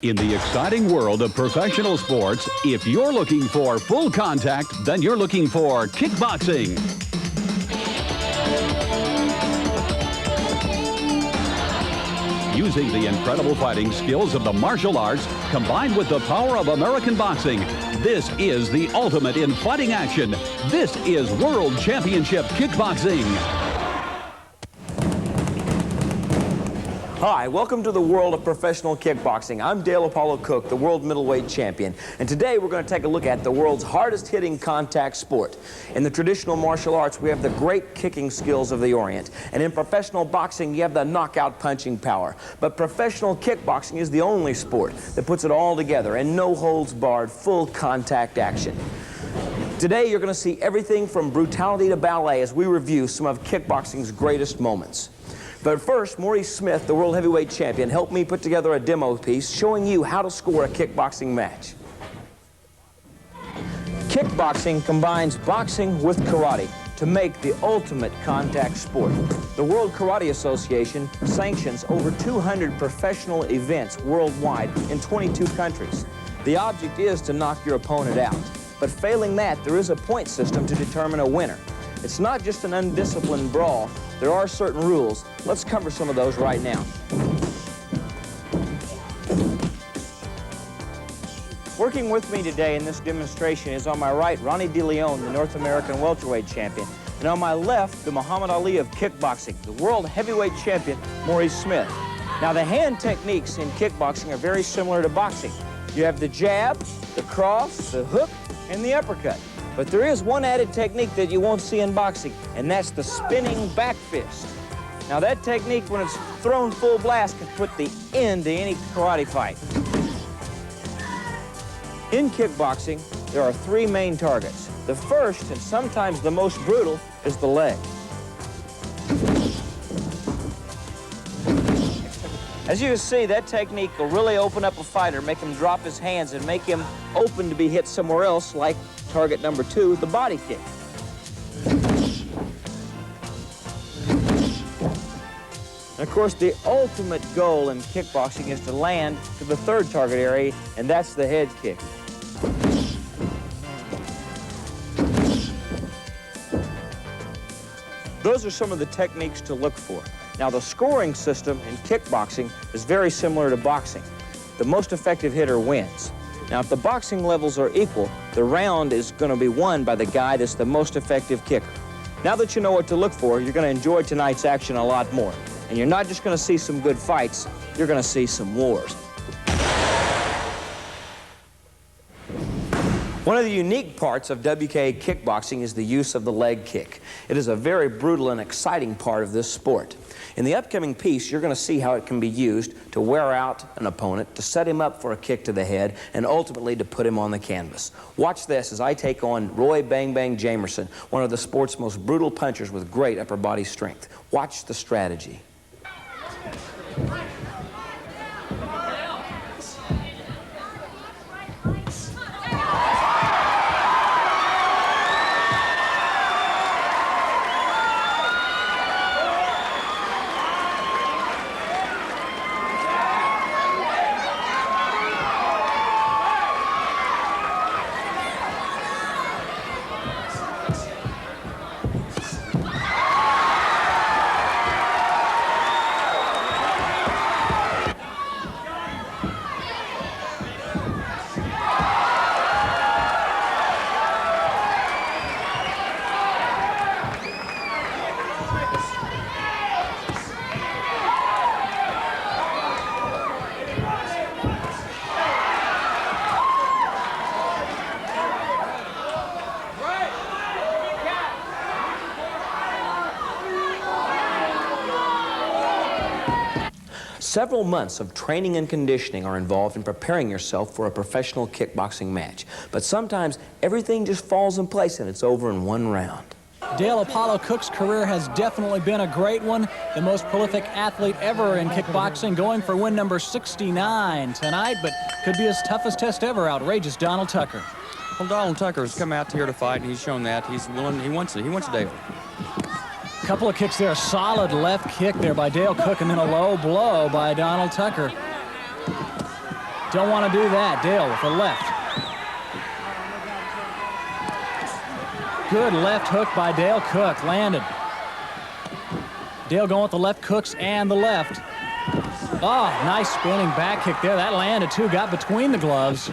In the exciting world of professional sports, if you're looking for full contact, then you're looking for kickboxing. Using the incredible fighting skills of the martial arts, combined with the power of American boxing, this is the ultimate in fighting action. This is World Championship Kickboxing. Hi, welcome to the world of professional kickboxing. I'm Dale Apollo Cook, the world middleweight champion. And today we're going to take a look at the world's hardest hitting contact sport. In the traditional martial arts, we have the great kicking skills of the Orient. And in professional boxing, you have the knockout punching power. But professional kickboxing is the only sport that puts it all together and no holds barred, full contact action. Today you're going to see everything from brutality to ballet as we review some of kickboxing's greatest moments. But first, Maurice Smith, the world heavyweight champion, helped me put together a demo piece showing you how to score a kickboxing match. Kickboxing combines boxing with karate to make the ultimate contact sport. The World Karate Association sanctions over 200 professional events worldwide in 22 countries. The object is to knock your opponent out. But failing that, there is a point system to determine a winner. It's not just an undisciplined brawl. There are certain rules. Let's cover some of those right now. Working with me today in this demonstration is on my right, Ronnie DeLeon, the North American welterweight champion. And on my left, the Muhammad Ali of kickboxing, the world heavyweight champion, Maurice Smith. Now, the hand techniques in kickboxing are very similar to boxing. You have the jab, the cross, the hook, and the uppercut. But there is one added technique that you won't see in boxing, and that's the spinning back fist. Now that technique, when it's thrown full blast, can put the end to any karate fight. In kickboxing, there are three main targets. The first, and sometimes the most brutal, is the leg. As you can see, that technique will really open up a fighter, make him drop his hands, and make him open to be hit somewhere else, like target number two, the body kick. And of course, the ultimate goal in kickboxing is to land to the third target area, and that's the head kick. Those are some of the techniques to look for. Now, the scoring system in kickboxing is very similar to boxing. The most effective hitter wins. Now, if the boxing levels are equal, the round is going to be won by the guy that's the most effective kicker. Now that you know what to look for, you're going to enjoy tonight's action a lot more. And you're not just going to see some good fights, you're going to see some wars. One of the unique parts of WKA kickboxing is the use of the leg kick. It is a very brutal and exciting part of this sport. In the upcoming piece, you're going to see how it can be used to wear out an opponent, to set him up for a kick to the head, and ultimately to put him on the canvas. Watch this as I take on Roy Bang Bang Jamerson, one of the sport's most brutal punchers with great upper body strength. Watch the strategy. Several months of training and conditioning are involved in preparing yourself for a professional kickboxing match. But sometimes everything just falls in place and it's over in one round. Dale Apollo Cook's career has definitely been a great one. The most prolific athlete ever in kickboxing, going for win number 69 tonight, but could be his toughest test ever. Outrageous Donald Tucker. Well, Donald Tucker has come out here to fight, and he's shown that. He's willing, he wants it. He wants Dale. Couple of kicks there, a solid left kick there by Dale Cook, and then a low blow by Donald Tucker. Don't want to do that. Dale with the left. Good left hook by Dale Cook. Landed. Dale going with the left, Cooks and the left. Oh, nice spinning back kick there. That landed too. Got between the gloves.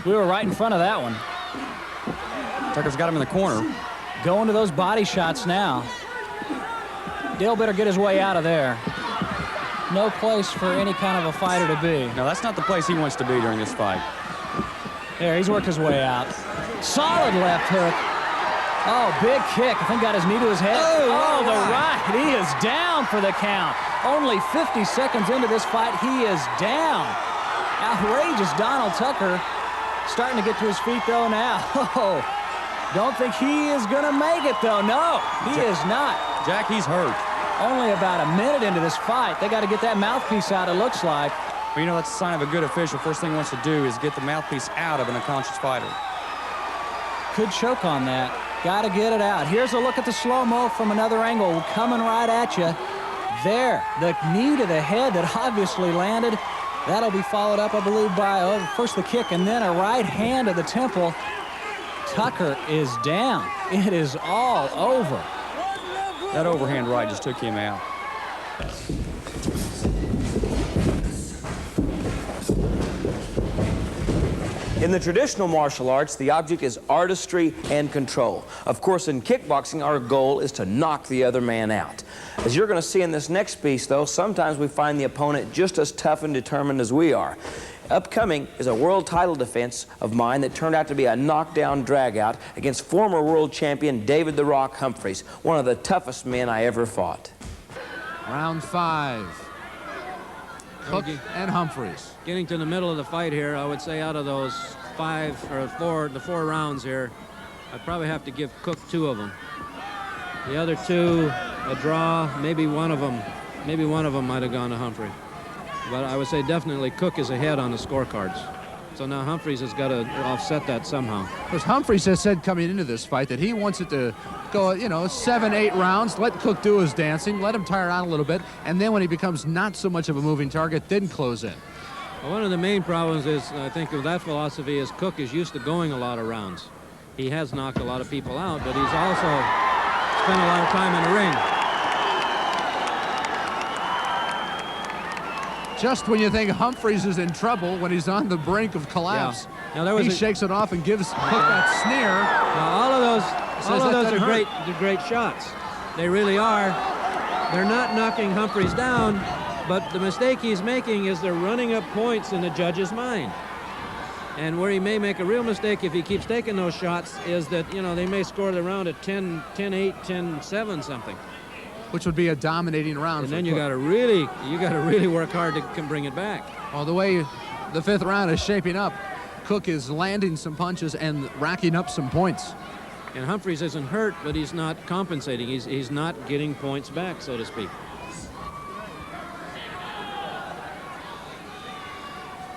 We were right in front of that one. Tucker's got him in the corner. Going to those body shots now. Dale better get his way out of there. No place for any kind of a fighter to be. No, that's not the place he wants to be during this fight. There, he's worked his way out. Solid left hook. Oh, big kick. I think got his knee to his head. Oh, the right. He is down for the count. Only 50 seconds into this fight, he is down. Outrageous Donald Tucker. Starting to get to his feet, though, now. Oh, don't think he is going to make it, though. No, he is not. Jack, he's hurt. Only about a minute into this fight. They got to get that mouthpiece out, it looks like. Well, you know, that's a sign of a good official. First thing he wants to do is get the mouthpiece out of an unconscious fighter. Could choke on that. Got to get it out. Here's a look at the slow-mo from another angle. Coming right at you. There, the knee to the head that obviously landed. That'll be followed up, I believe, by first the kick and then a right hand to the temple. Tucker is down. It is all over. That overhand right just took him out. In the traditional martial arts, the object is artistry and control. Of course, in kickboxing, our goal is to knock the other man out. As you're going to see in this next piece, though, sometimes we find the opponent just as tough and determined as we are. Upcoming is a world title defense of mine that turned out to be a knockdown dragout against former world champion David "The Rock" Humphreys, one of the toughest men I ever fought. Round 5. Cook and Humphreys. Getting to the middle of the fight here, I would say out of those the four rounds here, I'd probably have to give Cook 2 of them. The other 2, a draw, maybe one of them might have gone to Humphrey. But I would say definitely Cook is ahead on the scorecards. So now Humphreys has got to offset that somehow. Of course, Humphreys has said coming into this fight that he wants it to go, 7, 8 rounds, let Cook do his dancing, let him tire out a little bit, and then when he becomes not so much of a moving target, then close in. Well, one of the main problems is, I think, of that philosophy is Cook is used to going a lot of rounds. He has knocked a lot of people out, but he's also spent a lot of time in the ring. Just when you think Humphreys is in trouble, when he's on the brink of collapse, he shakes it off and gives Cook that sneer. Now, all of those are great shots. They really are. They're not knocking Humphreys down, but the mistake he's making is they're running up points in the judge's mind. And where he may make a real mistake if he keeps taking those shots is that, they may score the round at 10-8, 10-7 something. Which would be a dominating round. And then you got to really work hard to bring it back. Well, the way the 5th round is shaping up, Cook is landing some punches and racking up some points. And Humphreys isn't hurt, but he's not compensating. He's not getting points back, so to speak.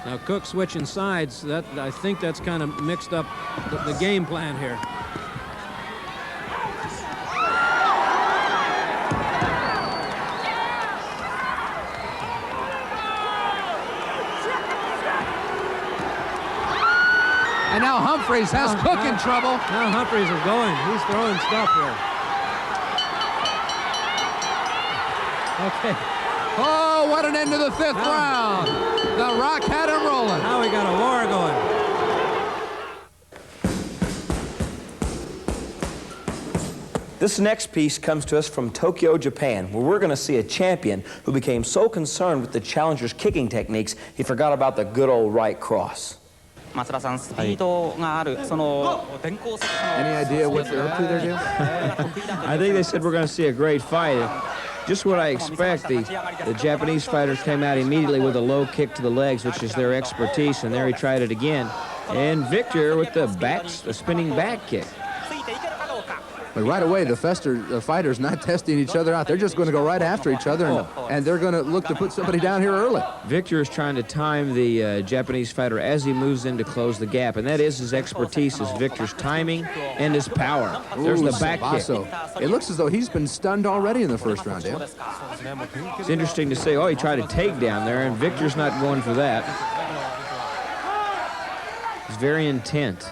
Now Cook switching sides. I think that's kind of mixed up the game plan here. And now Humphreys has Cook in trouble. Now Humphreys is going. He's throwing stuff here. Okay. Oh, what an end to the 5th round. The Rock had him rolling. Now we got a war going. This next piece comes to us from Tokyo, Japan, where we're going to see a champion who became so concerned with the challenger's kicking techniques, he forgot about the good old right cross. Any idea what they're up to there, Jim? I think they said we're going to see a great fight. Just what I expect. The Japanese fighters came out immediately with a low kick to the legs, which is their expertise, and there he tried it again. And Victor with the spinning back kick. But right away, the fighters not testing each other out. They're just going to go right after each other, and they're going to look to put somebody down here early. Victor is trying to time the Japanese fighter as he moves in to close the gap, and that is his expertise, is Victor's timing and his power. There's the back kick. It looks as though he's been stunned already in the 1st round, Dan. It's interesting to say, he tried a takedown there, and Victor's not going for that. He's very intent.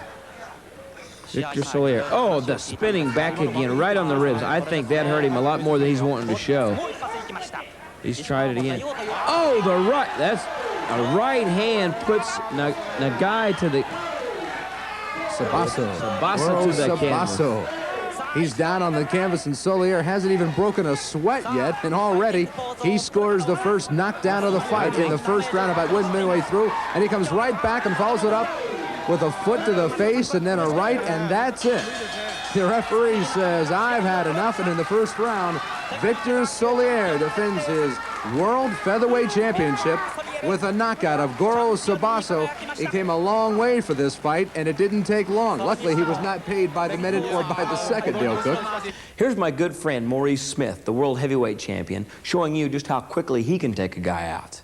Victor Solier. Oh, the spinning back again, right on the ribs. I think that hurt him a lot more than he's wanting to show. He's tried it again. Oh, the right. That's a right hand puts Nagai to the... Sabasso. Sabasso to the canvas. He's down on the canvas, and Solier hasn't even broken a sweat yet, and already he scores the first knockdown of the fight in the first round, about midway through, and he comes right back and follows it up with a foot to the face and then a right, and that's it. The referee says, I've had enough, and in the first round, Victor Solier defends his World Featherweight Championship with a knockout of Goro Sabasso. He came a long way for this fight, and it didn't take long. Luckily, he was not paid by the minute or by the second, Dale Cook. Here's my good friend Maurice Smith, the World Heavyweight Champion, showing you just how quickly he can take a guy out.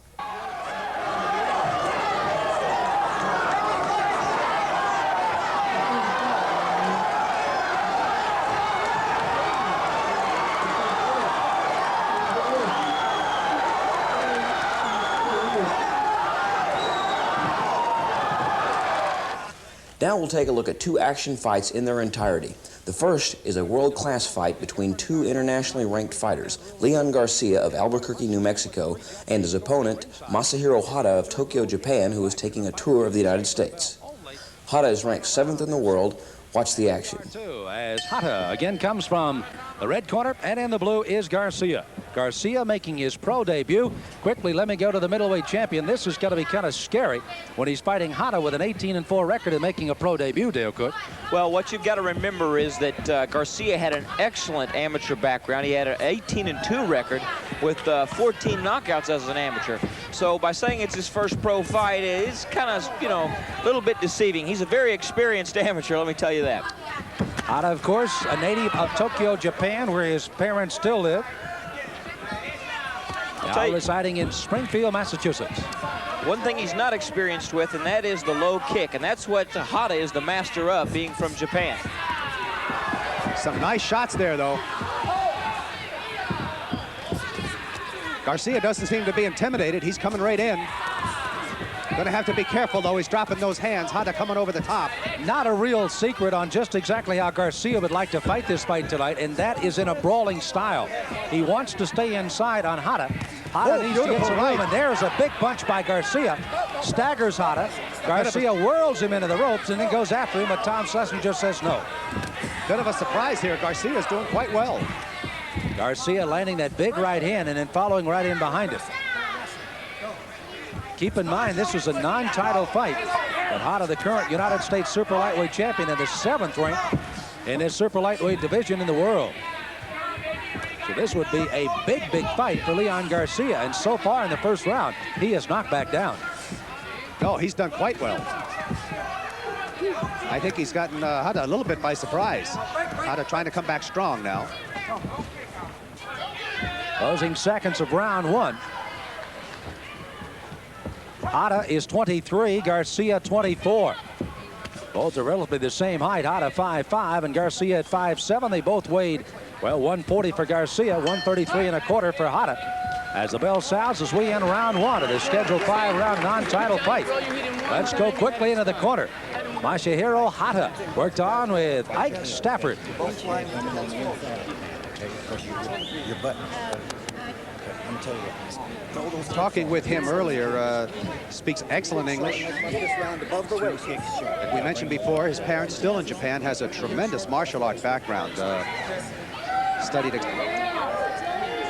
Now we'll take a look at two action fights in their entirety. The first is a world-class fight between two internationally ranked fighters, Leon Garcia of Albuquerque, New Mexico, and his opponent, Masahiro Hata of Tokyo, Japan, who is taking a tour of the United States. Hata is ranked 7th in the world. Watch the action. As Hata again comes from the red corner, and in the blue is Garcia. Garcia making his pro debut. Quickly, let me go to the middleweight champion. This is going to be kind of scary when he's fighting Hata with an 18-4 record and making a pro debut, Dale Cook. Well, what you've got to remember is that Garcia had an excellent amateur background. He had an 18-2 record with 14 knockouts as an amateur. So by saying it's his first pro fight, it's kind of, you know, a little bit deceiving. He's a very experienced amateur, let me tell you that. Hata, of course, a native of Tokyo, Japan, where his parents still live. Now residing in Springfield, Massachusetts. One thing he's not experienced with, and that is the low kick, and that's what Hata is the master of, being from Japan. Some nice shots there, though. Garcia doesn't seem to be intimidated. He's coming right in. Gonna have to be careful, though. He's dropping those hands. Hata coming over the top. Not a real secret on just exactly how Garcia would like to fight this fight tonight, and that is in a brawling style. He wants to stay inside on Hata. Hata needs to get some room, and there's a big punch by Garcia. Staggers Hata. Garcia whirls him into the ropes and then goes after him, but Tom Schlesinger says no. Bit of a surprise here. Garcia's doing quite well. Garcia landing that big right hand and then following right in behind it. Keep in mind, this was a non-title fight. But Hata, the current United States super lightweight champion, and the 7th rank in this super lightweight division in the world. So this would be a big, big fight for Leon Garcia. And so far in the first round, he is knocked back down. No, he's done quite well. I think he's gotten Hata a little bit by surprise. Hata trying to come back strong now. Closing seconds of round one. Hata is 23, Garcia 24. Both are relatively the same height. Hata 5'5" and Garcia at 5'7". They both weighed, well, 140 for Garcia, 133 1/4 for Hata. As the bell sounds as we end round one of the scheduled 5-round non-title fight. Let's go quickly into the corner. Masahiro Hata worked on with Ike Stafford. Talking with him earlier, speaks excellent English. Like we mentioned before, his parents still in Japan, has a tremendous martial art background. Studied.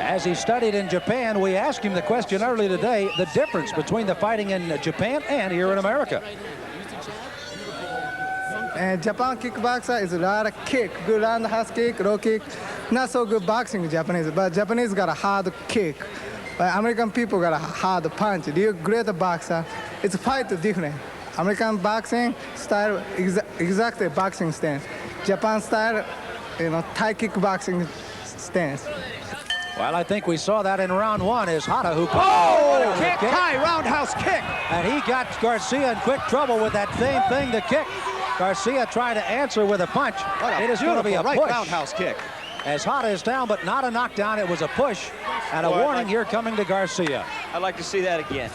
As he studied in Japan, we asked him the question earlier today, the difference between the fighting in Japan and here in America. And Japan kickboxer is a lot of kick, good roundhouse kick, low kick. Not so good boxing in Japanese, but Japanese got a hard kick. But American people got a hard punch. They're great boxer. It's fight different. American boxing style, exactly boxing stance. Japan style, you know, Thai kickboxing stance. Well, I think we saw that in round one as Hata who... Oh, kick, Thai roundhouse kick. And he got Garcia in quick trouble with that same thing, the kick. Garcia trying to answer with a punch. It is going to be a right push. Roundhouse kick. As Hata is down, but not a knockdown. It was a push and a warning here coming to Garcia. I'd like to see that again.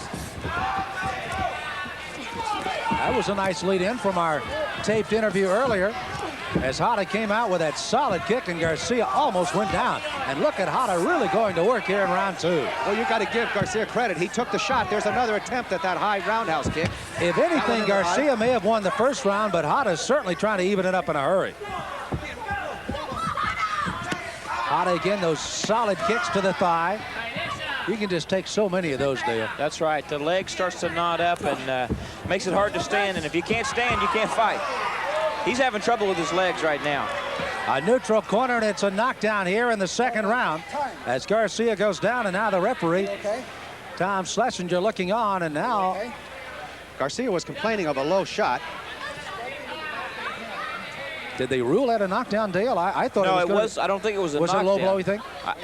That was a nice lead in from our taped interview earlier, as Hada came out with that solid kick and Garcia almost went down. And look at Hada really going to work here in round 2. Well, you got to give Garcia credit. He took the shot. There's another attempt at that high roundhouse kick. If anything, Garcia may have won the first round, but Hada's certainly trying to even it up in a hurry. Hada again, those solid kicks to the thigh. You can just take so many of those, Dale. That's right. The leg starts to knot up and makes it hard to stand. And if you can't stand, you can't fight. He's having trouble with his legs right now. A neutral corner, and it's a knockdown here in the second round as Garcia goes down, and now the referee, Tom Schlesinger, looking on, and now Garcia was complaining of a low shot. Did they rule that a knockdown, Dale? I thought no, it was. I don't think it was a knockdown. Was it a low blow, you think?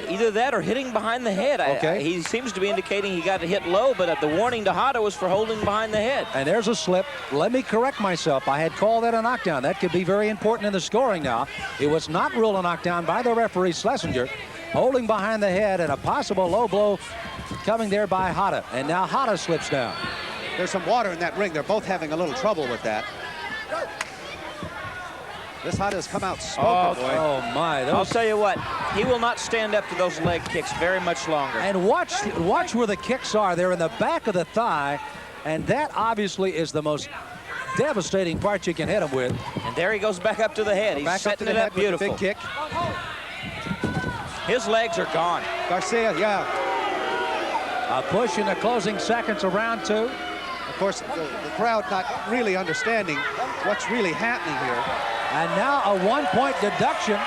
Either that or hitting behind the head. Okay. He seems to be indicating he got hit low, but the warning to Hada was for holding behind the head. And there's a slip. Let me correct myself. I had called that a knockdown. That could be very important in the scoring now. It was not ruled a knockdown by the referee, Schlesinger. Holding behind the head and a possible low blow coming there by Hada. And now Hada slips down. There's some water in that ring. They're both having a little trouble with that. This Hada's come out smoking, boy. Oh, my. I'll tell you what, he will not stand up to those leg kicks very much longer. And watch where the kicks are. They're in the back of the thigh, and that obviously is the most devastating part you can hit him with. And there he goes back up to the head. He's back setting up to the it head up beautiful. With the big kick. His legs are gone. Garcia, yeah. A push in the closing seconds of round 2. Of course, the crowd not really understanding what's really happening here. And now a 1-point deduction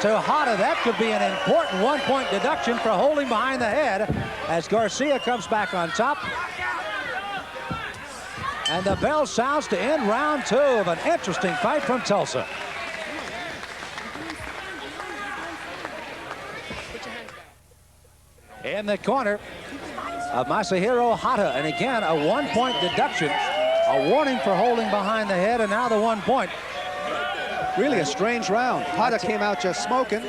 to Hada. That could be an important 1-point deduction for holding behind the head as Garcia comes back on top. And the bell sounds to end round 2 of an interesting fight from Tulsa. In the corner of Masahiro Hada, and again a 1-point deduction, a warning for holding behind the head, and now the 1 point. Really a strange round. Hada came out just smoking.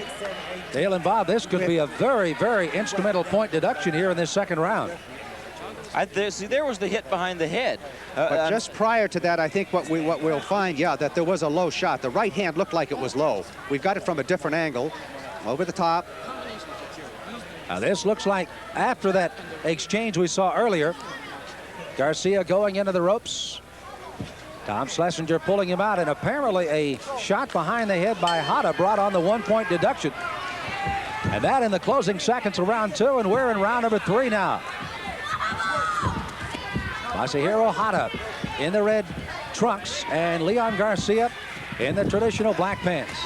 Dale and Bob, this could be a very, very instrumental point deduction here in this second round. See, there was the hit behind the head. But just prior to that, I think what we'll find, yeah, that there was a low shot. The right hand looked like it was low. We've got it from a different angle, over the top. Now this looks like after that exchange we saw earlier, Garcia going into the ropes. Tom Schlesinger pulling him out, and apparently a shot behind the head by Hada brought on the 1-point deduction. And that in the closing seconds of round 2, and we're in round number 3 now. Masahiro Hada in the red trunks, and Leon Garcia in the traditional black pants.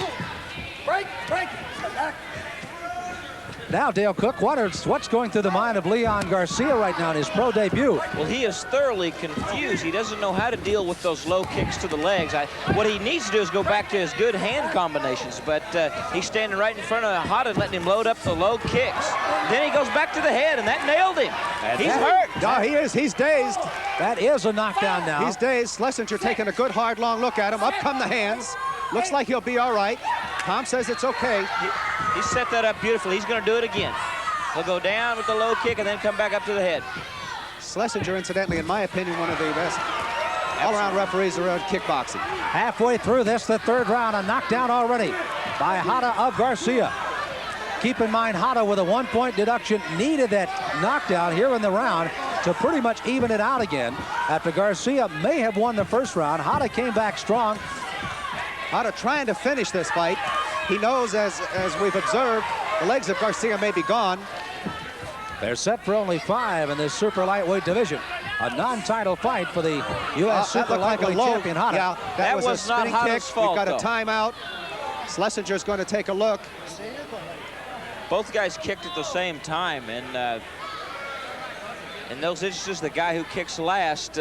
Break. Now, Dale Cook, what's going through the mind of Leon Garcia right now in his pro debut? Well, he is thoroughly confused. He doesn't know how to deal with those low kicks to the legs. What he needs to do is go back to his good hand combinations, but he's standing right in front of Hada, letting him load up the low kicks. Then he goes back to the head, and that nailed him. He's hurt. No, he is. He's dazed. That is a knockdown now. He's dazed. Schlesinger taking a good, hard, long look at him. Up come the hands. Looks like he'll be all right. Tom says it's okay. He set that up beautifully. He's going to do it again. He'll go down with the low kick and then come back up to the head. Schlesinger, incidentally, in my opinion, one of the best all-around referees around kickboxing. Halfway through this, the third round, a knockdown already by Hada of Garcia. Keep in mind, Hada with a 1-point deduction needed that knockdown here in the round to pretty much even it out again. After Garcia may have won the first round, Hada came back strong. Hada trying to finish this fight. He knows, as we've observed, the legs of Garcia may be gone. They're set for only 5 in this super lightweight division. A non-title fight for the U.S. super lightweight champion, Hada. Yeah, that was a spinning not kick. Hada's fault, We've got though. a timeout. Schlesinger's going to take a look. Both guys kicked at the same time, and in those instances, the guy who kicks last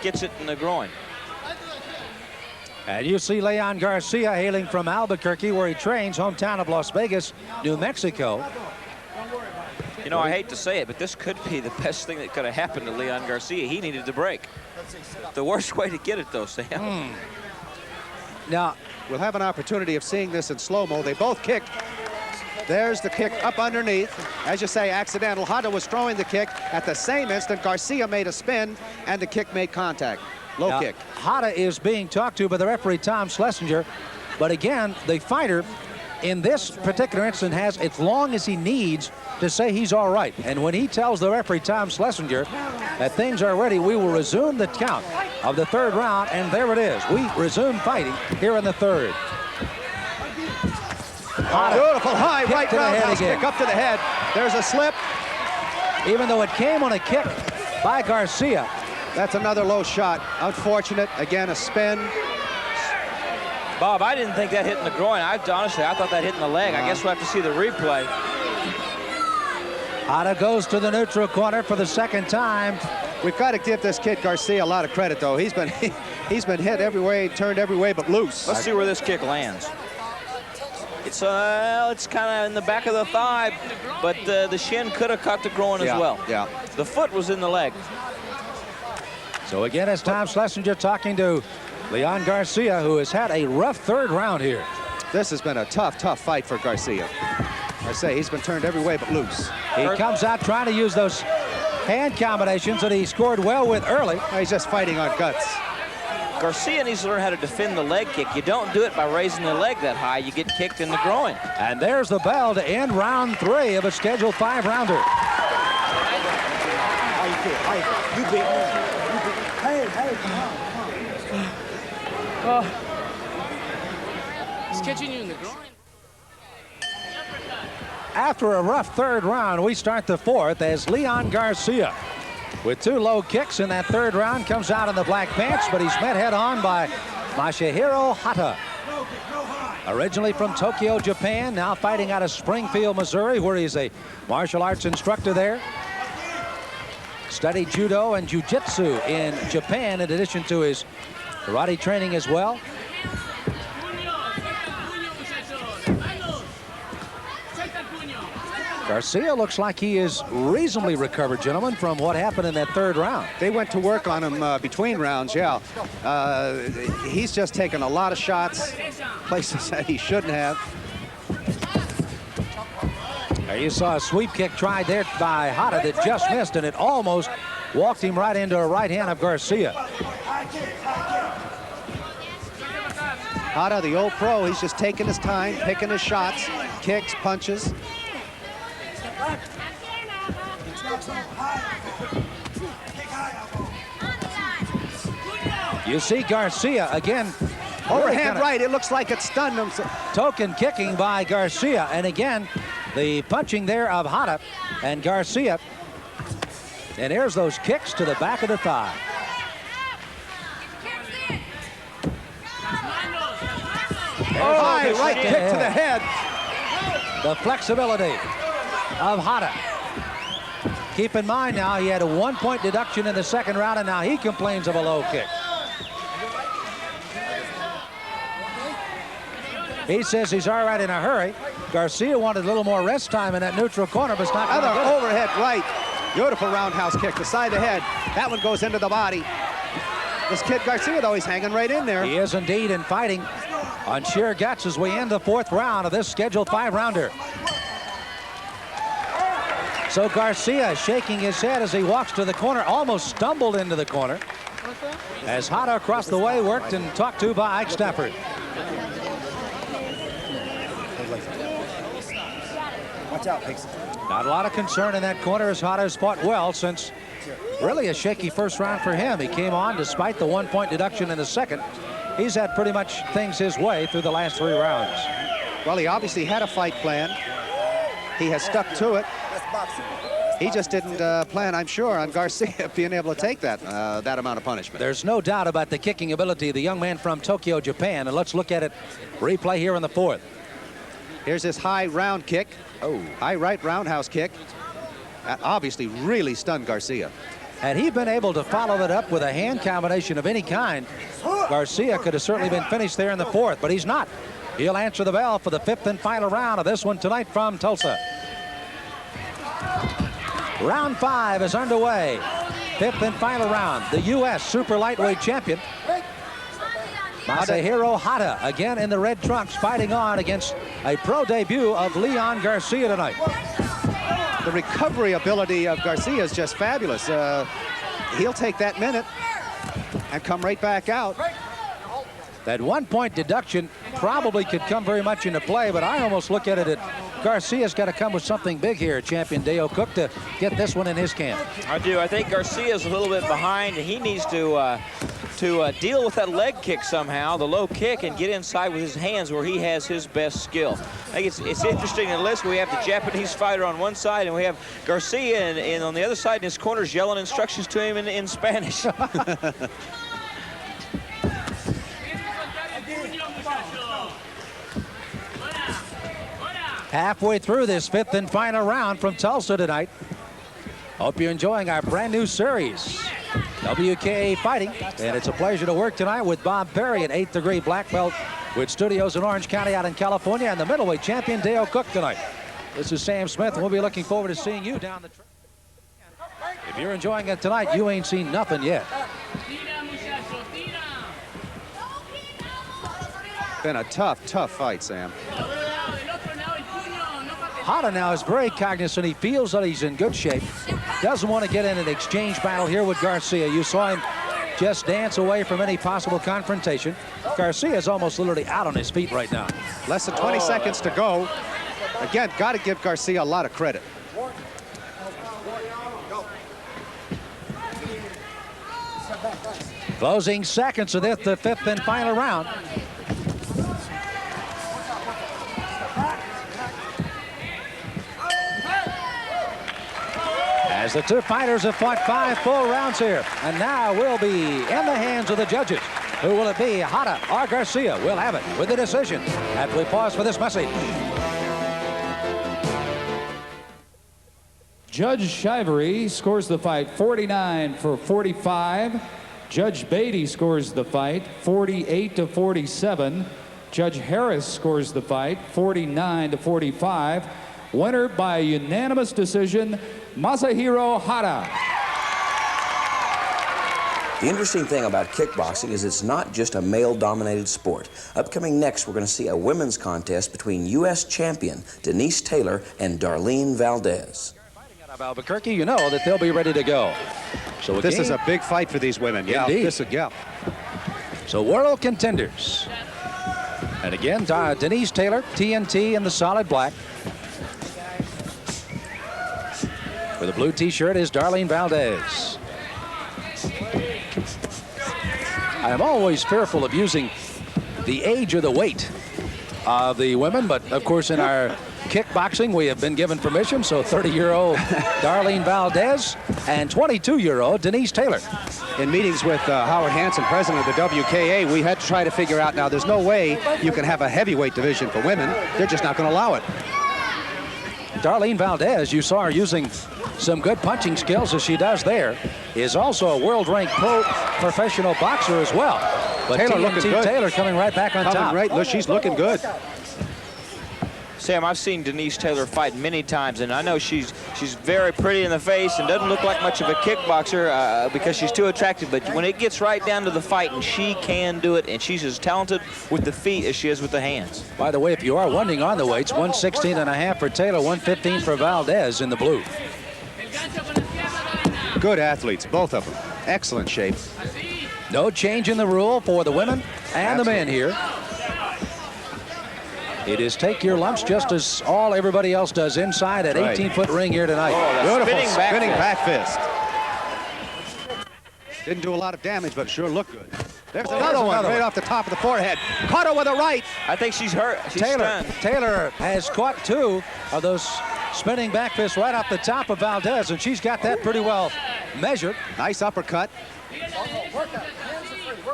gets it in the groin. And you see Leon Garcia hailing from Albuquerque, where he trains, hometown of Las Vegas, New Mexico. You know, I hate to say it, but this could be the best thing that could have happened to Leon Garcia. He needed the break. The worst way to get it, though, Sam. Now, we'll have an opportunity of seeing this in slow-mo. They both kicked. There's the kick up underneath. As you say, accidental. Hada was throwing the kick. At the same instant, Garcia made a spin, and the kick made contact. Low Now, kick. Hata is being talked to by the referee, Tom Schlesinger. But again, the fighter in this particular instance has as long as he needs to say he's all right. And when he tells the referee, Tom Schlesinger, that things are ready, we will resume the count of the third round. And there it is. We resume fighting here in the third. Beautiful high right roundhouse kick kick up to the head. There's a slip. Even though it came on a kick by Garcia. That's another low shot. Unfortunate. Again, a spin. Bob, I didn't think that hit in the groin. Honestly, I thought that hit in the leg. I guess we'll have to see the replay. Hata goes to the neutral corner for the second time. We've got to give this kid Garcia a lot of credit, though. He's been hit every way, turned every way but loose. Let's see where this kick lands. It's kind of in the back of the thigh, but the shin could have cut the groin as well. Yeah. The foot was in the leg. So again, it's Tom Schlesinger talking to Leon Garcia, who has had a rough third round here. This has been a tough fight for Garcia. I say he's been turned every way but loose. He comes out trying to use those hand combinations that he scored well with early. He's just fighting on guts. Garcia needs to learn how to defend the leg kick. You don't do it by raising the leg that high. You get kicked in the groin. And there's the bell to end round 3 of a scheduled 5-rounder. He's catching you in the groin. After a rough third round, we start the fourth as Leon Garcia, with 2 low kicks in that third round, comes out in the black pants, but he's met head-on by Masahiro Hata. Originally from Tokyo, Japan, now fighting out of Springfield, Missouri, where he's a martial arts instructor there. Studied judo and jiu-jitsu in Japan in addition to his karate training as well. Garcia looks like he is reasonably recovered, gentlemen, from what happened in that third round. They went to work on him between rounds, yeah. He's just taken a lot of shots, places that he shouldn't have. There you saw a sweep kick tried there by Hata that just missed, and it almost walked him right into a right hand of Garcia. Hata, the old pro, he's just taking his time, picking his shots, kicks, punches. You see Garcia again. Overhand right, it looks like it stunned him. Token kicking by Garcia, and again, the punching there of Hata and Garcia. And here's those kicks to the back of the thigh. High right kick to the head. The flexibility of Hata. Keep in mind now, he had a 1-point deduction in the second round, and now he complains of a low kick. He says he's all right in a hurry. Garcia wanted a little more rest time in that neutral corner, but it's not Another gonna get it. overhead right. Beautiful roundhouse kick, the side of the head. That one goes into the body. This kid Garcia, though, he's hanging right in there. He is indeed, in fighting on sheer guts as we end the 4th round of this scheduled 5-rounder. So Garcia shaking his head as he walks to the corner, almost stumbled into the corner. As Hata across the way worked and talked to by Ike Stafford. Watch out, Pixie. Not a lot of concern in that corner as Hata has fought well since really a shaky first round for him. He came on despite the 1-point deduction in the second. He's had pretty much things his way through the last 3 rounds. Well, he obviously had a fight plan. He has stuck to it. He just didn't plan, I'm sure, on Garcia being able to take that amount of punishment. There's no doubt about the kicking ability of the young man from Tokyo, Japan. And let's look at it. Replay here in the 4th. Here's his high round kick. Oh, high right roundhouse kick. That obviously really stunned Garcia. Had he been able to follow that up with a hand combination of any kind, Garcia could have certainly been finished there in the 4th, but he's not. He'll answer the bell for the 5th and final round of this one tonight from Tulsa. Round 5 is underway. 5th and final round. The U.S. super lightweight champion, Masahiro Hata, again in the red trunks, fighting on against a pro debut of Leon Garcia tonight. The recovery ability of Garcia is just fabulous. He'll take that minute. and come right back out. That 1-point deduction probably could come very much into play, but I almost look at it that Garcia's got to come with something big here, champion Dale Cook, to get this one in his camp. I do. I think Garcia's a little bit behind, and he needs to deal with that leg kick somehow, the low kick, and get inside with his hands where he has his best skill. I think it's interesting in the list. We have the Japanese fighter on one side, and we have Garcia and on the other side in his corners yelling instructions to him in Spanish. Halfway through this 5th and final round from Tulsa tonight. Hope you're enjoying our brand new series, WKA Fighting. And it's a pleasure to work tonight with Bob Perry, an 8th degree black belt with studios in Orange County out in California, and the middleweight champion Dale Cook tonight. This is Sam Smith. We'll be looking forward to seeing you down the track. If you're enjoying it tonight, you ain't seen nothing yet. Been a tough, tough fight, Sam. Hata now is very cognizant. He feels that he's in good shape. Doesn't want to get in an exchange battle here with Garcia. You saw him just dance away from any possible confrontation. Garcia is almost literally out on his feet right now. Less than 20 seconds to go. Again, got to give Garcia a lot of credit. Closing seconds of this, the 5th and final round. As the two fighters have fought 5 full rounds here, and now will be in the hands of the judges. Who will it be, Hata or Garcia? We'll have it with the decision after we pause for this message. Judge Shivery scores the fight 49-45. Judge Beatty scores the fight 48-47. Judge Harris scores the fight 49-45. Winner by unanimous decision, Masahiro Hata. The interesting thing about kickboxing is it's not just a male-dominated sport. Upcoming next, we're going to see a women's contest between U.S. champion Denise Taylor and Darlene Valdez. Out of Albuquerque, you know that they'll be ready to go. So this is a big fight for these women. Yeah, yeah. So world contenders. And again, Denise Taylor, TNT in the solid black. For the blue t-shirt is Darlene Valdez. I am always fearful of using the age or the weight of the women, but of course in our kickboxing we have been given permission, so 30-year-old Darlene Valdez and 22-year-old Denise Taylor. In meetings with Howard Hansen, president of the WKA, we had to try to figure out, now there's no way you can have a heavyweight division for women. They're just not going to allow it. Darlene Valdez, you saw her using some good punching skills as she does there, is also a world-ranked professional boxer as well. But Taylor looking good. Taylor coming right back on top. Right, look, she's looking good. Sam, I've seen Denise Taylor fight many times, and I know she's very pretty in the face and doesn't look like much of a kickboxer because she's too attractive, but when it gets right down to the fight, and she can do it, and she's as talented with the feet as she is with the hands. By the way, if you are wondering on the weights, 116.5 for Taylor, 115 for Valdez in the blue. Good athletes, both of them. Excellent shape. No change in the rule for the women and the men here. It is take your lumps just as everybody else does inside that 18-foot ring here tonight. Oh, beautiful spinning back fist. Didn't do a lot of damage, but sure looked good. There's another one right off the top of the forehead. Caught her with a right. I think she's hurt. She's stunned. Taylor has caught 2 of those spinning back fists right off the top of Valdez, and she's got that pretty well measured. Nice uppercut.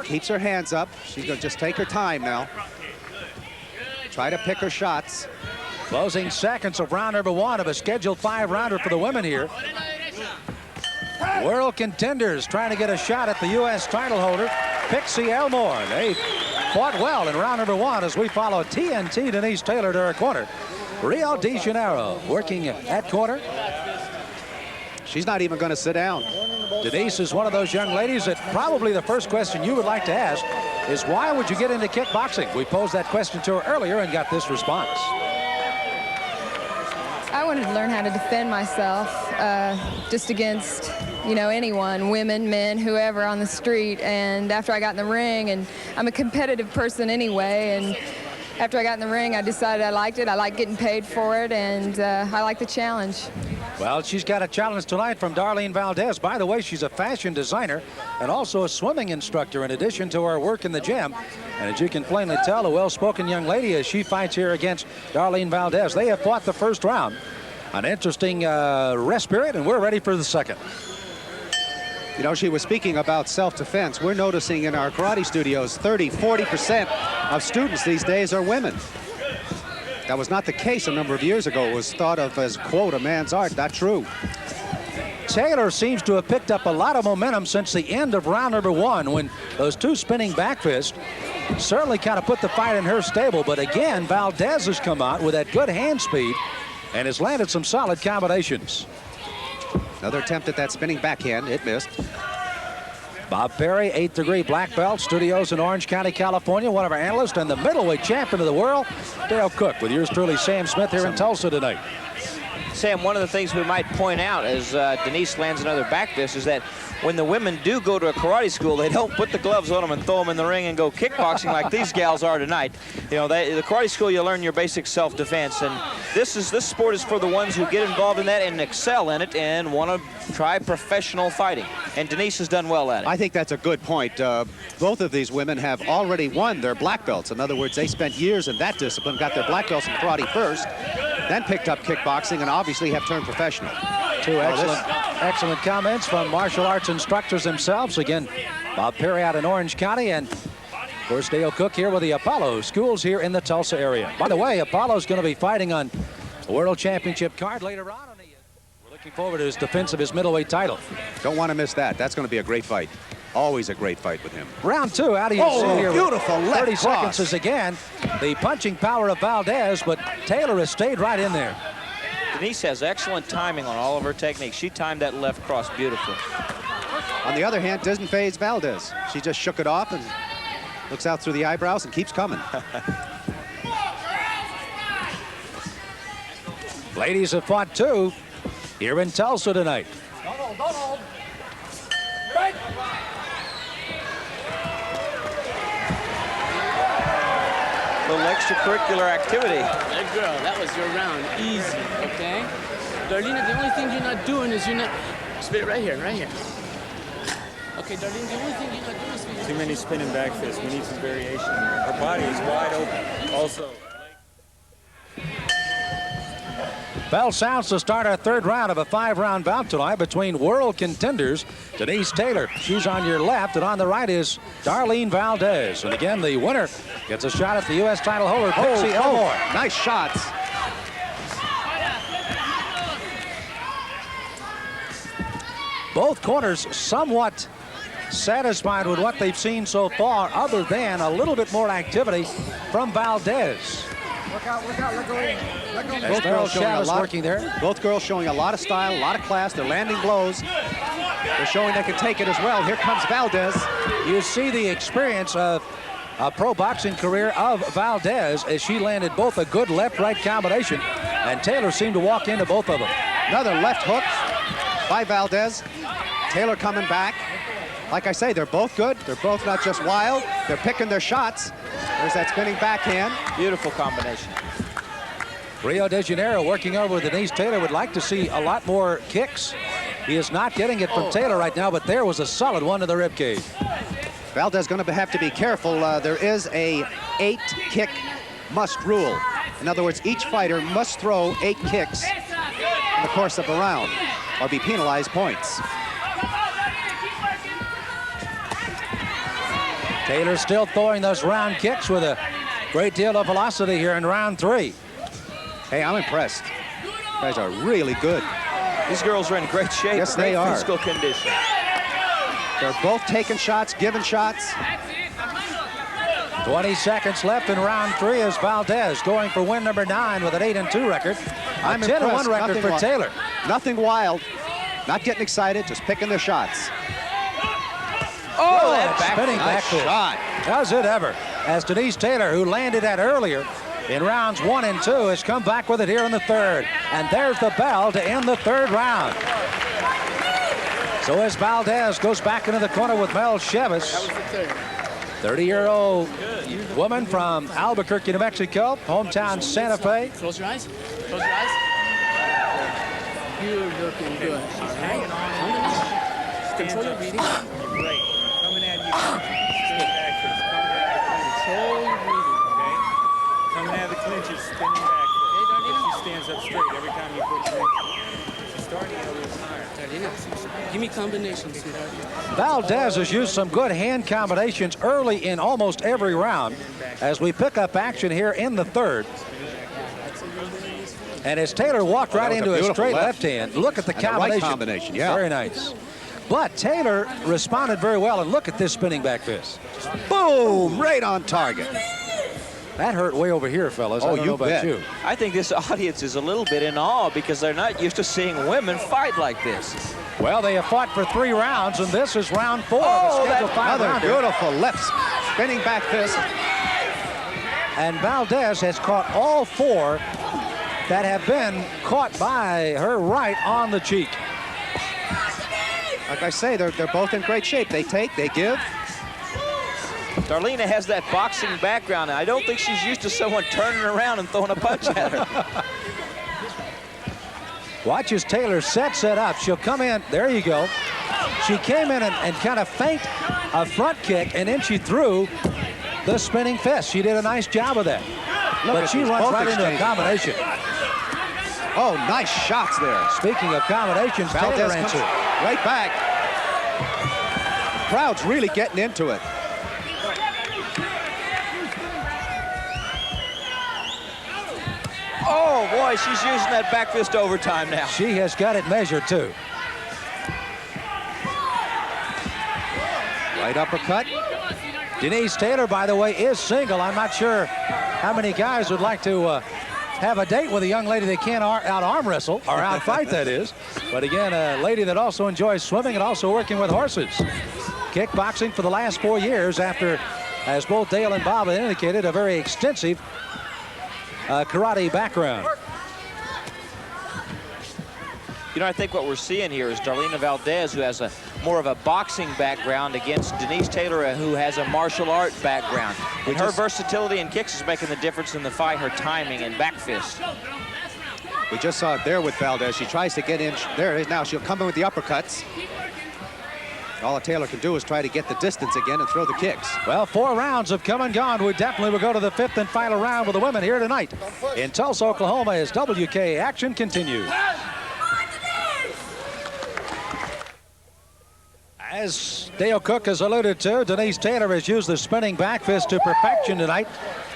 Keeps her hands up. She's going to just take her time now. Try to pick her shots. Closing seconds of round number 1 of a scheduled 5-rounder for the women here. World contenders trying to get a shot at the U.S. title holder, Pixie Elmore. They fought well in round number 1 as we follow TNT Denise Taylor to her corner. Rio de Janeiro working at corner. She's not even going to sit down. Denise is one of those young ladies that probably the first question you would like to ask is, why would you get into kickboxing? We posed that question to her earlier and got this response. I wanted to learn how to defend myself just against, you know, anyone, women, men, whoever on the street. And after I got in the ring, and I'm a competitive person anyway, and after I got in the ring, I decided I liked it. I like getting paid for it, and I like the challenge. Well, she's got a challenge tonight from Darlene Valdez. By the way, she's a fashion designer and also a swimming instructor in addition to her work in the gym. And as you can plainly tell, a well-spoken young lady as she fights here against Darlene Valdez. They have fought the first round. An interesting rest period, and we're ready for the second. You know, she was speaking about self-defense. We're noticing in our karate studios 30–40% of students these days are women. That was not the case a number of years ago. It was thought of as, quote, a man's art. Not true. Taylor seems to have picked up a lot of momentum since the end of round number 1 when those two spinning back fists certainly kind of put the fight in her stable. But again, Valdez has come out with that good hand speed and has landed some solid combinations. Another attempt at that spinning backhand. It missed. Bob Perry, 8th degree black belt, studios in Orange County, California. One of our analysts and the middleweight champion of the world, Dale Cook, with yours truly, Sam Smith, here in Tulsa tonight. Sam, one of the things we might point out as Denise lands another back fist is that when the women do go to a karate school, they don't put the gloves on them and throw them in the ring and go kickboxing like these gals are tonight. You know, the karate school, you learn your basic self-defense, and this sport is for the ones who get involved in that and excel in it and want to try professional fighting. And Denise has done well at it. I think that's a good point. Both of these women have already won their black belts. In other words, they spent years in that discipline, got their black belts in karate first, then picked up kickboxing, and obviously have turned professional. Two excellent comments from martial arts instructors themselves. Again, Bob Perry out in Orange County, and of course Dale Cook here with the Apollo schools here in the Tulsa area. By the way, Apollo's going to be fighting on a World Championship card later on. We're looking forward to his defense of his middleweight title. Don't want to miss that. That's going to be a great fight. Always a great fight with him. Round 2, out of your seat here. Beautiful left 30 cross. seconds is again the punching power of Valdez, but Taylor has stayed right in there. Denise has excellent timing on all of her techniques. She timed that left cross beautifully. On the other hand, doesn't phase Valdez. She just shook it off and looks out through the eyebrows and keeps coming. Ladies have fought 2 here in Tulsa tonight. Right. Little extracurricular activity. That girl, that was your round. Easy, okay? Darlene, the only thing you're not doing is you're not... Spit right here, right here. Okay, Darlene, the only thing you're not doing is... Too many spinning back fists. We need some variation. Her body is wide open. Also... Bell sounds to start our 3rd round of a 5-round bout tonight between world contenders Denise Taylor. She's on your left, and on the right is Darlene Valdez. And again, the winner gets a shot at the U.S. title holder, Pixie Elmore. Nice shots. Both corners somewhat satisfied with what they've seen so far, other than a little bit more activity from Valdez. Look out, let go in. Both girls showing a lot working there. Both girls showing a lot of style, a lot of class. They're landing blows. They're showing they can take it as well. Here comes Valdez. You see the experience of a pro boxing career of Valdez as she landed both a good left-right combination, and Taylor seemed to walk into both of them. Another left hook by Valdez. Taylor coming back. Like I say, they're both good. They're both not just wild. They're picking their shots. There's that spinning backhand. Beautiful combination. Rio de Janeiro working over with Denise Taylor. Would like to see a lot more kicks. He is not getting it from Taylor right now, but there was a solid one to the ribcage. Valdez going to have to be careful. There is a 8-kick must rule. In other words, each fighter must throw 8 kicks in the course of a round or be penalized points. Taylor still throwing those round kicks with a great deal of velocity here in round 3. Hey, I'm impressed. You guys are really good. These girls are in great shape. Yes, they are. Physical condition. They're both taking shots, giving shots. 20 seconds left in round 3 as Valdez going for win number 9 with an 8-2 record. I'm a 10-1 record Nothing for Taylor. Nothing wild. Not getting excited, just picking their shots. Oh, that spinning back shot. Does it ever? As Denise Taylor, who landed that earlier in rounds 1 and 2, has come back with it here in the 3rd. And there's the bell to end the third round. So as Valdez goes back into the corner with Mel Chevis, 30-year-old woman from Albuquerque, New Mexico, hometown Santa Fe. Close your eyes. Close your eyes. You're looking good. All right. Underneath. Control your breathing. Great. Coming at you. Spinning back. Control your breathing. Okay. Coming out of the clinches, spinning back. She stands up straight every time you put her in. She's starting a little higher. Give me combinations, sweetheart. Valdez has used some good hand combinations early in almost every round as we pick up action here in the third. And as Taylor walked right into a straight left hand, look at the combination. Right combination, yeah. Very nice. But Taylor responded very well, and look at this spinning back fist. Boom! Right on target. That hurt way over here, fellas. I don't know about you. I think this audience is a little bit in awe because they're not used to seeing women fight like this. Well, they have fought for 3 rounds, and this is round 4. Oh, that's another beautiful left spinning back fist. And Valdez has caught all 4 that have been caught by her right on the cheek. Like I say, they're both in great shape. They take, they give. Darlene has that boxing background, and I don't think she's used to someone turning around and throwing a punch at her. Watch as Taylor sets it up. She'll come in. There you go. She came in and kind of feint a front kick, and then she threw the spinning fist. She did a nice job of that. But she runs right into a combination. Oh, nice shots there. Speaking of combinations, Taylor answered. Right back. Crowd's really getting into it. Oh, boy, she's using that back fist overtime now. She has got it measured, too. Right uppercut. Denise Taylor, by the way, is single. I'm not sure how many guys would like to have a date with a young lady they can't out-arm wrestle, or out-fight, that is. But again, a lady that also enjoys swimming and also working with horses. Kickboxing for the last 4 years after, as both Dale and Bob had indicated, a very extensive karate background. You know, I think what we're seeing here is Darlene Valdez, who has more of a boxing background, against Denise Taylor, who has a martial art background. And her versatility in kicks is making the difference in the fight, her timing and back fist. We just saw it there with Valdez. She tries to get in. There it is now. She'll come in with the uppercuts. All that Taylor can do is try to get the distance again and throw the kicks. Well, 4 rounds have come and gone. We definitely will go to the 5th and final round with the women here tonight in Tulsa, Oklahoma, as WKA action continues. As Dale Cook has alluded to, Denise Taylor has used the spinning back fist to perfection tonight.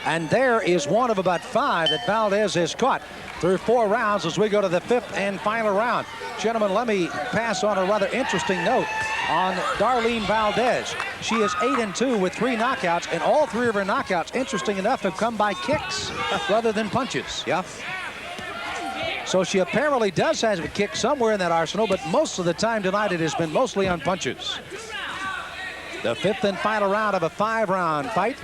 And there is one of about 5 that Valdez has caught through 4 rounds as we go to the 5th and final round. Gentlemen, let me pass on a rather interesting note on Darlene Valdez. She is 8-2 with 3 knockouts, and all 3 of her knockouts, interesting enough, have come by kicks rather than punches. Yeah. So she apparently does have a kick somewhere in that arsenal, but most of the time tonight it has been mostly on punches. The 5th and final round of a 5-round fight.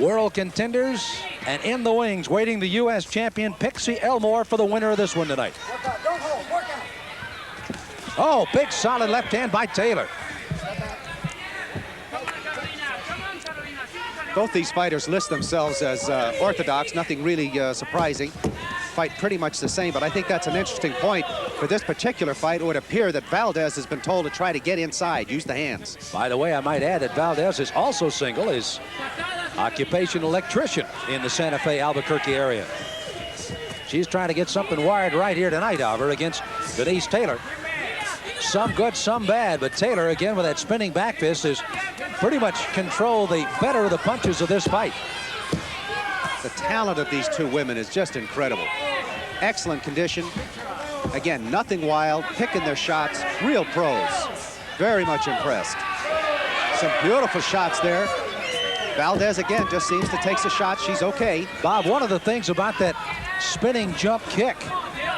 World contenders, and in the wings, waiting the U.S. champion Pixie Elmore for the winner of this one tonight. Oh, big solid left hand by Taylor. Both these fighters list themselves as orthodox, nothing really surprising. Fight pretty much the same, but I think that's an interesting point. For this particular fight, it would appear that Valdez has been told to try to get inside, use the hands. By the way, I might add that Valdez is also single, is occupation electrician in the Santa Fe, Albuquerque area. She's trying to get something wired right here tonight, however, against Denise Taylor. Some good, some bad, but Taylor, again, with that spinning back fist, has pretty much controlled the better of the punches of this fight. The talent of these 2 women is just incredible. Excellent condition. Again, nothing wild, picking their shots, real pros. Very much impressed. Some beautiful shots there. Valdez, again, just seems to take a shot. She's okay. Bob, one of the things about that spinning jump kick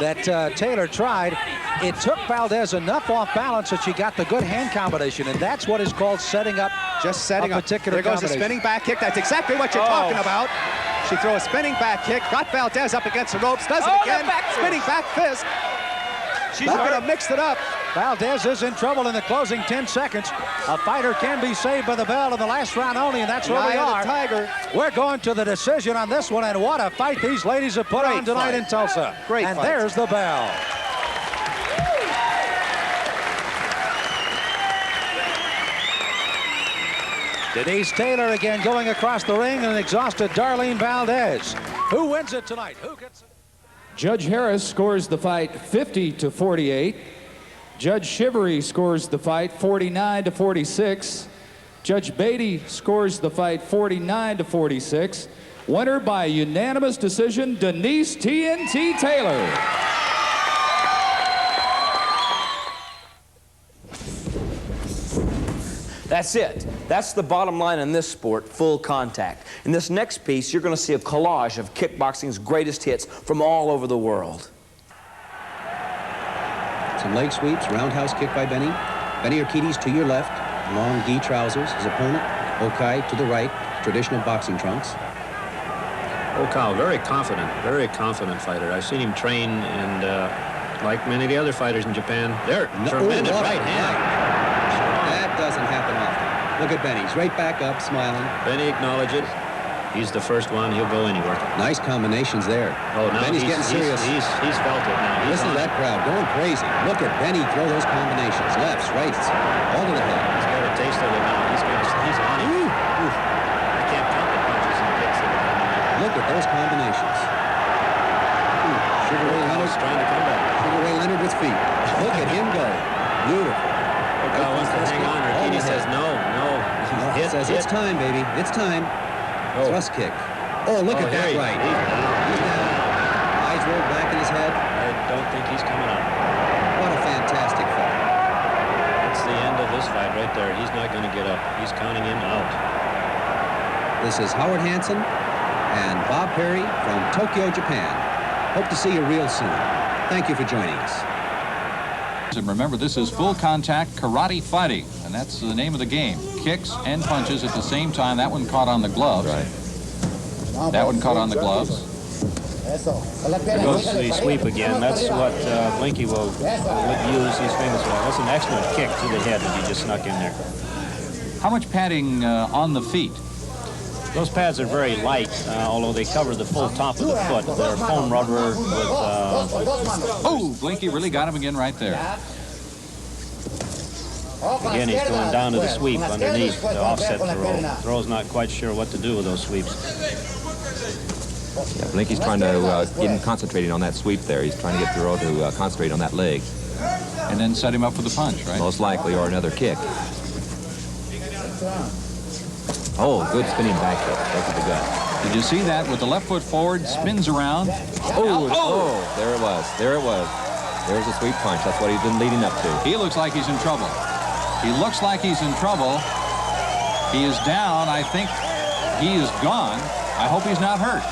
that Taylor tried, it took Valdez enough off balance that she got the good hand combination, and that's what is called setting up just setting a particular There goes the spinning back kick. That's exactly what you're talking about. She threw a spinning back kick, got Valdez up against the ropes, does it again, spinning back fist. She's going to mix it up. Valdez is in trouble in the closing 10 seconds. A fighter can be saved by the bell in the last round only, and that's where we are. Tiger. We're going to the decision on this one, and what a fight these ladies have put on tonight in Tulsa. Great and fight. There's the bell. Denise Taylor again going across the ring, and an exhausted Darlene Valdez. Who wins it tonight? Who gets it? Judge Harris scores the fight 50-48. Judge Shivery scores the fight 49-46. Judge Beatty scores the fight 49-46. Winner by unanimous decision, Denise TNT Taylor. That's it. That's the bottom line in this sport, full contact. In this next piece, you're going to see a collage of kickboxing's greatest hits from all over the world. Some leg sweeps, roundhouse kick by Benny. Benny Urquidez to your left, long gi trousers. His opponent, Okai, to the right, traditional boxing trunks. Okai, very confident fighter. I've seen him train, and like many of the other fighters in Japan, they're tremendous right hand. That doesn't happen often. Look at Benny. He's right back up, smiling. Benny acknowledges it. He's the first one. He'll go anywhere. Nice combinations there. Oh, now Benny's getting serious. He's felt it now. Listen to that crowd going crazy. Look at Benny throw those combinations. Lefts, rights, all to the head. He's got a taste of it now. He's on it. I can't count the punches and kicks that are coming in. Look at those combinations. Sugar Ray Leonard trying to come back. Sugar Ray Leonard with feet. Look at him go. Beautiful. Okai wants to hang on. Urquidez says no. Says it's time, baby. It's time. Thrust kick. Oh, look at that right. He's down. Eyes rolled back in his head. I don't think he's coming up. What a fantastic fight. That's the end of this fight right there. He's not going to get up. He's counting him out. This is Howard Hansen and Bob Perry from Tokyo, Japan. Hope to see you real soon. Thank you for joining us. And remember, this is full contact karate fighting, and that's the name of the game. Kicks and punches at the same time. That one caught on the gloves. Right. That one caught on the gloves. There goes the sweep again. That's what Blinky will use. He's famous for that. That's an excellent kick to the head that he just snuck in there. How much padding on the feet? Those pads are very light, although they cover the full top of the foot. They're foam rubber with... Oh, Blinky really got him again right there. Again, he's going down to the sweep underneath the offset throw. Throw's not quite sure what to do with those sweeps. Yeah, Blinky's trying to get him concentrating on that sweep there. He's trying to get Thoreau to concentrate on that leg. And then set him up for the punch, right? Most likely, or another kick. Oh, good spinning back kick. That's the gut. Did you see that? With the left foot forward, spins around. Oh, there it was. There it was. There's a sweep punch. That's what he's been leading up to. He looks like he's in trouble. He looks like he's in trouble. He is down. I think he is gone. I hope he's not hurt.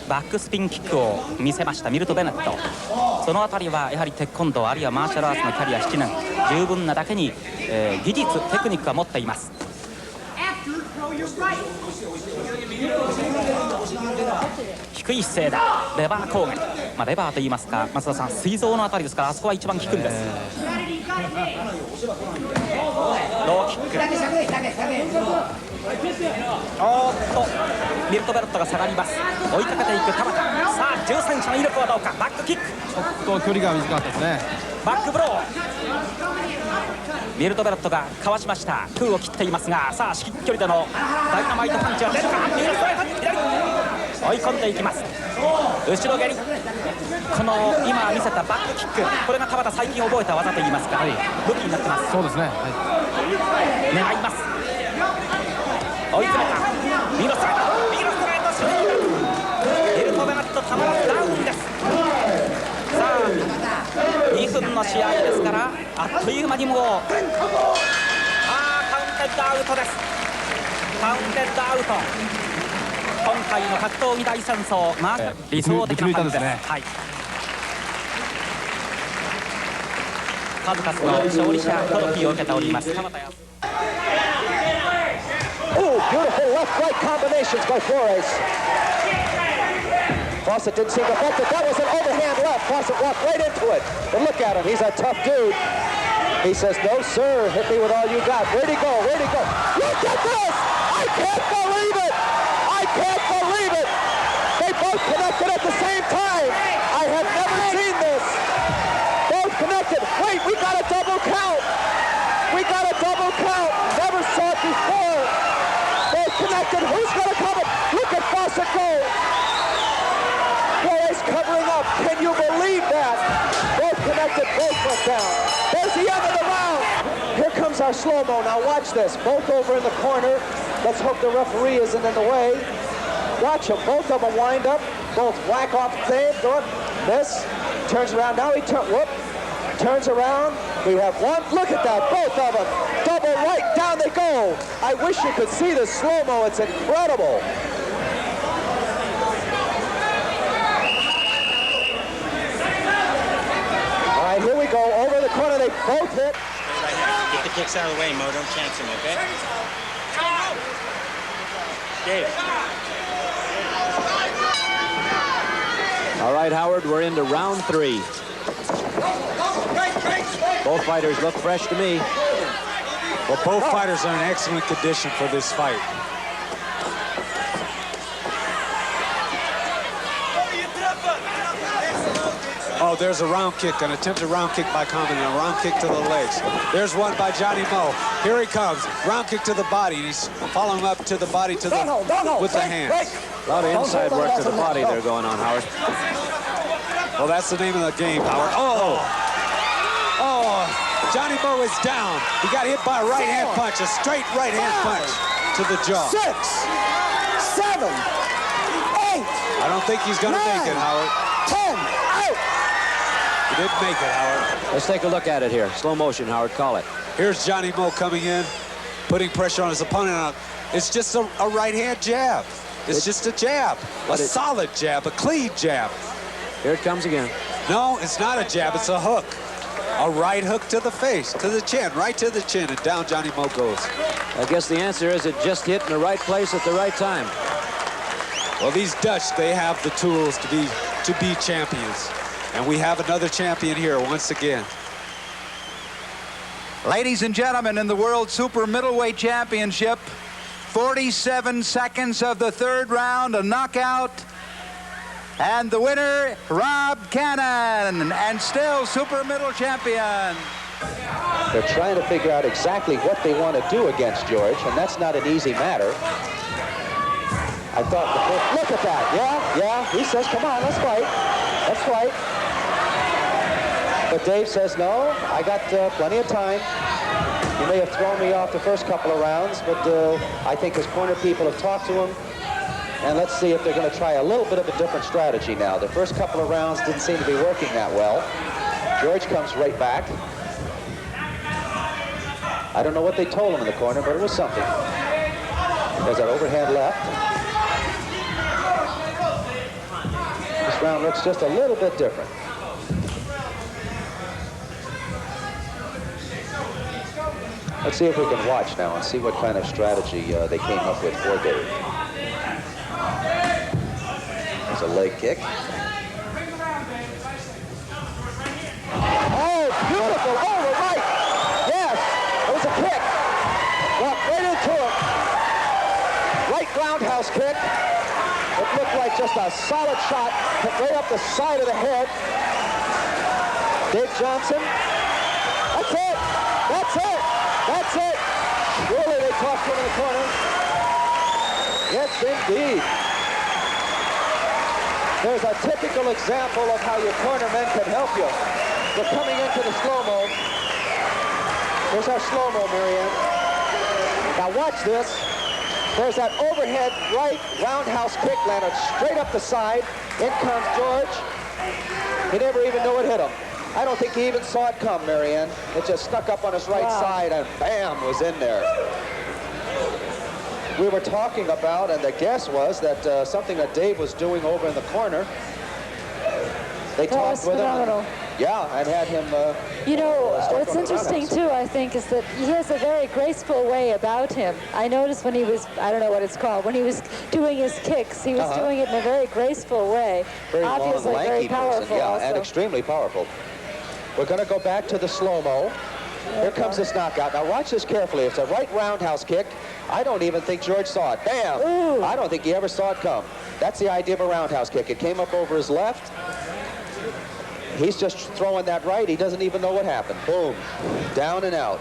バックスピンキックを見せましたミルト・ベネット。そのあたりはやはりテコンドーあるいはマーシャルアーツのキャリア7年十分なだけに、技術テクニックは持っています。低い姿勢だレバー攻撃、レバーと言いますか松田さん膵臓のあたりですからあそこは一番効くんです。ローキックおっとミルト・ベネットが下がります。追いかけていく田畑。さあ13者の威力はどうか。バックキックちょっと距離が短かったですね。バックブローミルト・ベネットがかわしました。空を切っていますがさあ至近距離でのダイナマイトパンチは出るか。右のストレートに左追い込んでいきます。後ろ蹴りこの今見せたバックキックこれが田畑最近覚えた技といいますか、武器になってます。そうですね、狙います。追い詰めた右のストレート右のストレートミルト・ベネットたまらずダウンです。さあ2分の試合ですからあっという間にもうカウンテッドアウトです。カウンテッドアウト。今回の格闘技大戦争理想的な感じです。はい、数々の勝利者トロフィーを受けております。Beautiful left-right combinations by Flores. Fawcett didn't seem effective. That was an overhand left. Fawcett walked right into it. But look at him. He's a tough dude. He says, no, sir. Hit me with all you got. Where'd he go? Where'd he go? Look at this! I can't believe it! I can't believe it! They both connected at the same time. I have never seen this. Both connected. Wait, we got a double count. We got a double count. Never saw it before. Both connected. Who's going to cover? Look at Fawcett go. Flores covering up. Can you believe that? Both connected. Both went down. There's the end of the round. Here comes our slow-mo. Now watch this. Both over in the corner. Let's hope the referee isn't in the way. Watch them. Both of them wind up. Both whack off the tape. Miss. Turns around. Now he turns around. We have one. Look at that. Both of them. Double right. Down they go. I wish you could see the slow-mo. It's incredible. All right, here we go. Over the corner. They both hit. Get the kicks out of the way, Mo. Don't chance him, okay? Dave. All right, Howard, we're into round 3. Both fighters look fresh to me. Well, both fighters are in excellent condition for this fight. Oh, there's a round kick, an attempted round kick by Common, and a round kick to the legs. There's one by Johnny Mo. Here he comes. Round kick to the body. He's following up to the body to the with the hands. A lot of inside work to the body there going on, Howard. Well, that's the name of the game, Howard. Oh, Johnny Mo is down. He got hit by a right-hand punch, a straight right-hand punch to the jaw. 6, 7, 8. I don't think he's going to make it, Howard. 10, out. He didn't make it, Howard. Let's take a look at it here. Slow motion, Howard. Call it. Here's Johnny Mo coming in, putting pressure on his opponent. It's just a right-hand jab. It's just a jab, a solid jab, a clean jab. Here it comes again. No, it's not a jab, it's a hook. A right hook to the face, to the chin, right to the chin, and down Johnny Mo goes. I guess the answer is it just hit in the right place at the right time. Well, these Dutch, they have the tools to be champions. And we have another champion here once again. Ladies and gentlemen, in the World Super Middleweight Championship, 47 seconds of the third round, a knockout. And the winner, Rob Cannon, and still Super Middle Champion. They're trying to figure out exactly what they want to do against George, and that's not an easy matter. I thought, look at that. Yeah. He says, come on, let's fight. Let's fight. But Dave says, no, I got plenty of time. He may have thrown me off the first couple of rounds, but I think his corner people have talked to him. And let's see if they're going to try a little bit of a different strategy now. The first couple of rounds didn't seem to be working that well. George comes right back. I don't know what they told him in the corner, but it was something. There's that overhand left. This round looks just a little bit different. Let's see if we can watch now and see what kind of strategy they came up with for Dave. There's a leg kick. Oh, beautiful. Over right. Yes, it was a kick. Walked right into it. Right roundhouse kick. It looked like just a solid shot. Hit right up the side of the head. Dave Johnson. That's it. That's it. That's it. Really, they tossed him in the corner. Yes, indeed. There's a typical example of how your cornermen can help you. We're coming into the slow-mo. There's our slow-mo, Marianne. Now watch this. There's that overhead right roundhouse kick landed straight up the side. In comes George. He never even knew it hit him. I don't think he even saw it come, Marianne. It just stuck up on his right side and bam, was in there. We were talking about, and the guess was that something that Dave was doing over in the corner. They talked with him. Yeah, and had him... You know, what's interesting, too, I think, is that he has a very graceful way about him. I noticed when he was, I don't know what it's called, when he was doing his kicks, he was doing it in a very graceful way. Very obviously long, very lanky powerful person, yeah, also. and extremely powerful. We're going to go back to the slow-mo. Here comes this knockout. Now watch this carefully. It's a right roundhouse kick. I don't even think George saw it. Bam! Ooh. I don't think he ever saw it come. That's the idea of a roundhouse kick. It came up over his left. He's just throwing that right. He doesn't even know what happened. Boom. Down and out.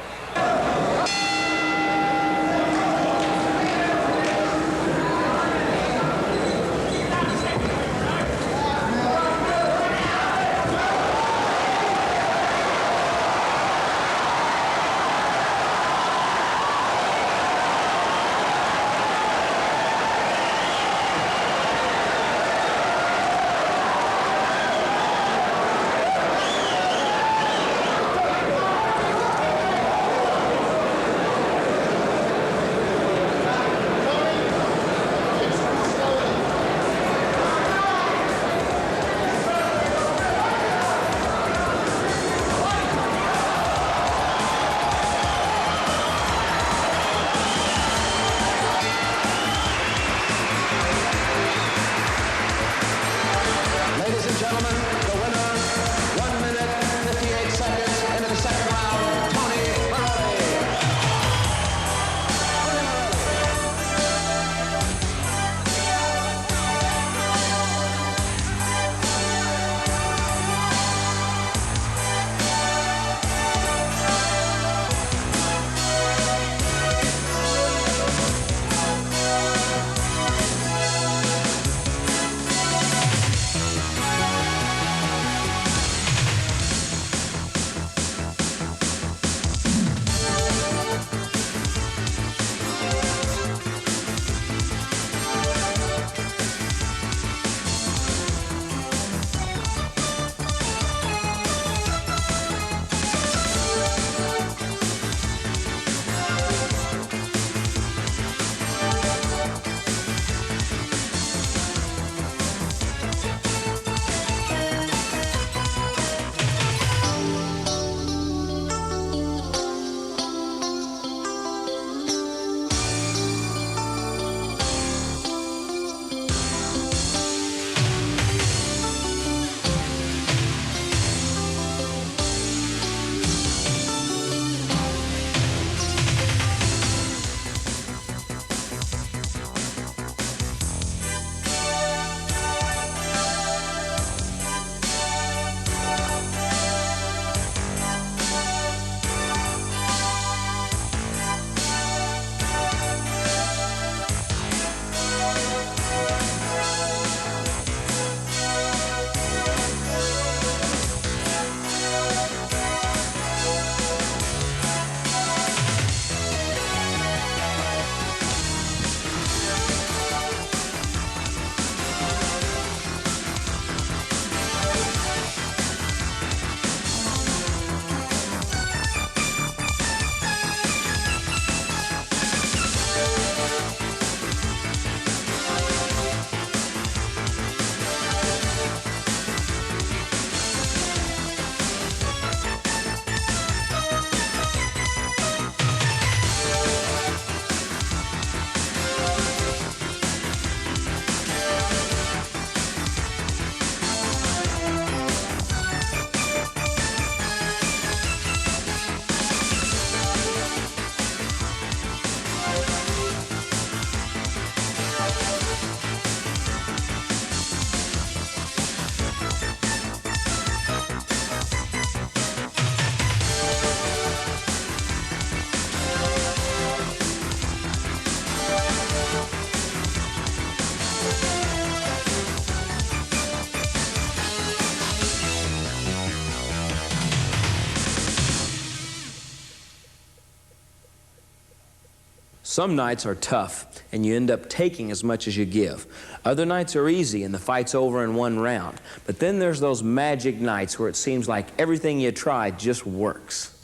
Some nights are tough, and you end up taking as much as you give. Other nights are easy, and the fight's over in one round. But then there's those magic nights where it seems like everything you try just works.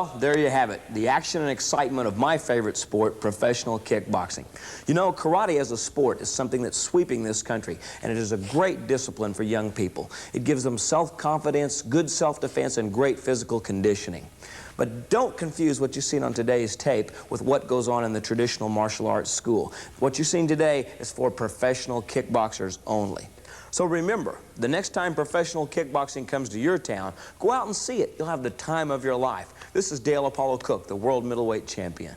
Well, there you have it. The action and excitement of my favorite sport, professional kickboxing. You know, karate as a sport is something that's sweeping this country, and it is a great discipline for young people. It gives them self-confidence, good self-defense, and great physical conditioning. But don't confuse what you've seen on today's tape with what goes on in the traditional martial arts school. What you've seen today is for professional kickboxers only. So remember, the next time professional kickboxing comes to your town, go out and see it. You'll have the time of your life. This is Dale Apollo Cook, the world middleweight champion.